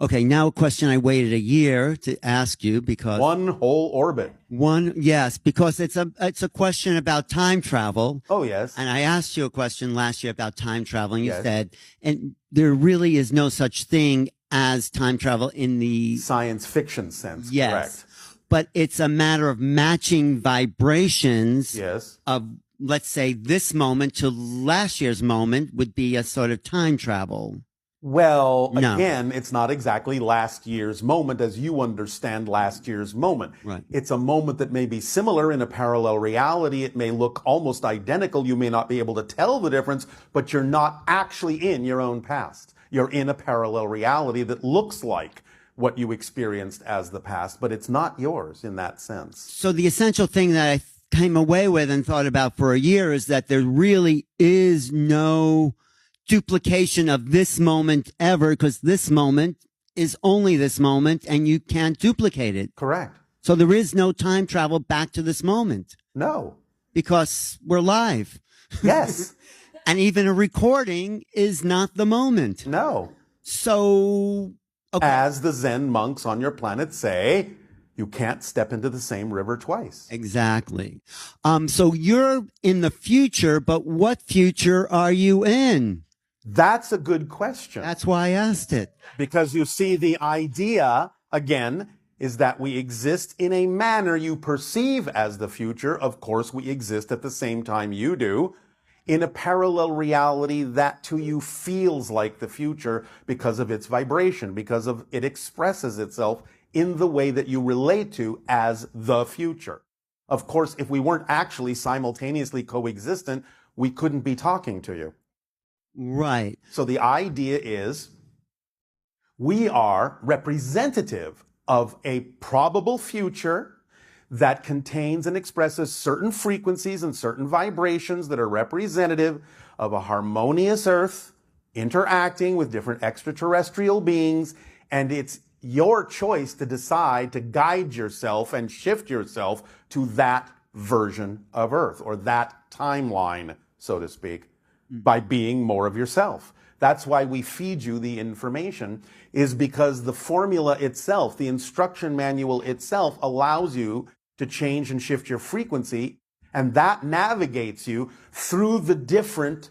Okay, now a question I waited a year to ask you because One whole orbit. yes, because it's a question about time travel. Oh, yes. And I asked you a question last year about time travel, and you Yes. said, and there really is no such thing as time travel in the Science fiction sense, yes, correct. but it's a matter of matching vibrations Yes. of, let's say, this moment to last year's moment would be a sort of time travel. Well, No. again, it's not exactly last year's moment as you understand last year's moment. Right. It's a moment that may be similar in a parallel reality. It may look almost identical. You may not be able to tell the difference, but you're not actually in your own past. You're in a parallel reality that looks like what you experienced as the past, but it's not yours in that sense. So the essential thing that I came away with and thought about for a year is that there really is no duplication of this moment ever, because this moment is only this moment and you can't duplicate it. Correct. So there is no time travel back to this moment No. because we're live. Yes. And even a recording is not the moment. No. So, okay. As the Zen monks on your planet say, you can't step into the same river twice. Exactly. So you're in the future, but what future are you in? That's a good question. That's why I asked it. Because you see, the idea, again, is that we exist in a manner you perceive as the future. Of course, we exist at the same time you do, in a parallel reality that to you feels like the future because of its vibration, because of it expresses itself in the way that you relate to as the future. Of course, if we weren't actually simultaneously coexistent, we couldn't be talking to you. Right. So the idea is we are representative of a probable future that contains and expresses certain frequencies and certain vibrations that are representative of a harmonious Earth interacting with different extraterrestrial beings. And it's your choice to decide to guide yourself and shift yourself to that version of Earth or that timeline, so to speak, by being more of yourself. That's why we feed you the information, is because the formula itself, the instruction manual itself, allows you to change and shift your frequency, and that navigates you through the different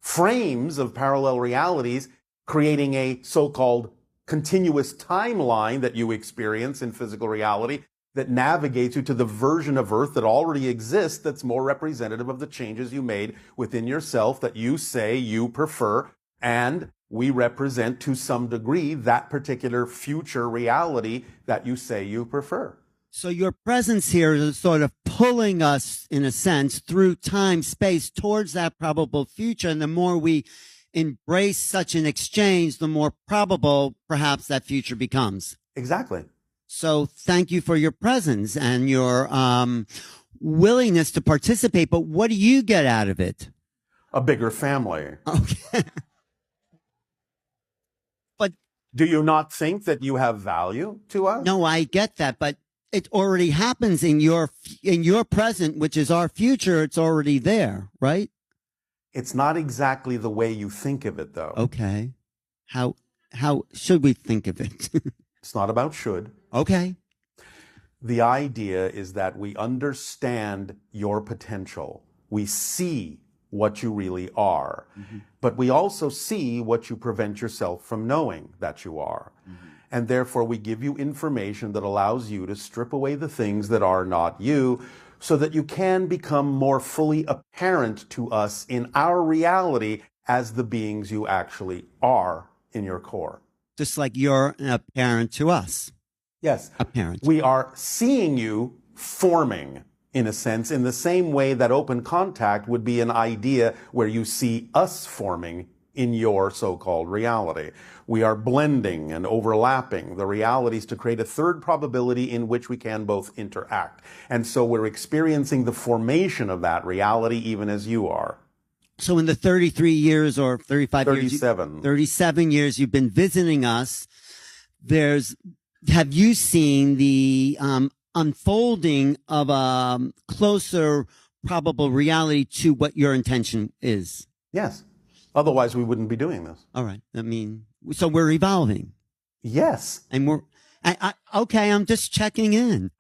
frames of parallel realities, creating a so-called continuous timeline that you experience in physical reality that navigates you to the version of Earth that already exists that's more representative of the changes you made within yourself that you say you prefer, and we represent to some degree that particular future reality that you say you prefer. So your presence here is sort of pulling us, in a sense, through time, space, towards that probable future. And the more we embrace such an exchange, the more probable perhaps that future becomes. Exactly. So thank you for your presence and your willingness to participate. But what do you get out of it? A bigger family. Okay. But do you not think that you have value to us? No, I get that, but it already happens in your present, which is our future. It's already there, right? It's not exactly the way you think of it, though. Okay. How should we think of it? It's not about should. Okay. The idea is that we understand your potential. We see what you really are, but we also see what you prevent yourself from knowing that you are. And therefore, we give you information that allows you to strip away the things that are not you so that you can become more fully apparent to us in our reality as the beings you actually are in your core. Just like you're an apparent to us. Yes. Apparent. We are seeing you forming, in a sense, in the same way that open contact would be an idea where you see us forming in your so-called reality. We are blending and overlapping the realities to create a third probability in which we can both interact. And so we're experiencing the formation of that reality even as you are. So in the 33 years or 35 37. years, 37 years you've been visiting us, have you seen the unfolding of a closer probable reality to what your intention is? Yes. Otherwise, we wouldn't be doing this. All right. I mean, so we're evolving. Yes. And okay, I'm just checking in.